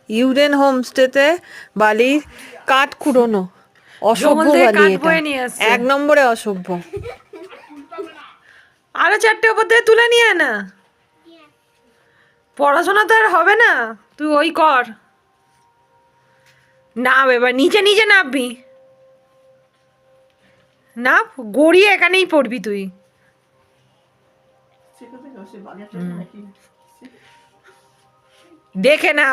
ইউডেন হোমস্টেতে বালির কাঠ কুড়োনো অসভ্য বালি, এটা এক নম্বরে অসভ্য। আরো 4টে ওপর থেকে তুলে নিয়ে আয় না, পড়াশোনা তো আর হবে না, তুই ওই কর। নাম এবার নিচে নিচে নামবি, না গড়িয়ে এখানেই পড়বি তুই। দেখে না,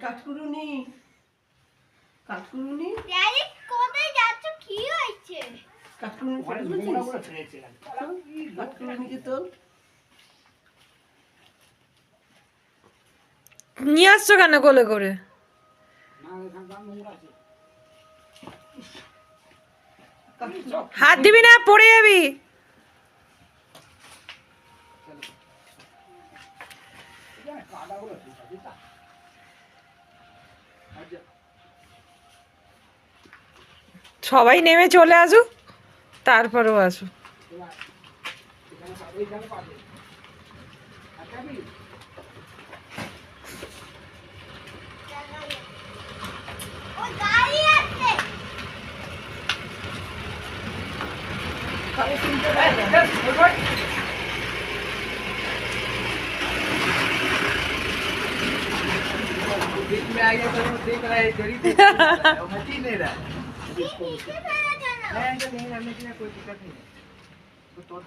কাঠকুড়ুনি কাঠকুড়ুনি কোথায় যাচ্ছ, কি হয়েছে? কাঠকুড়ুনিকে তো নিয়ে আসছো কেন কোলে করে? হাত দিবি না, পড়ে যাবি। সবাই নেমে চলে আসুক, তারপরেও আসুক। ওই গাড়ি আছে। में आ गया तो देख रहा है जड़ी देख रहा है वो मची नहीं रहा है। नीचे फेंका जाना। नहीं नहीं, हमें कोई दिक्कत नहीं है।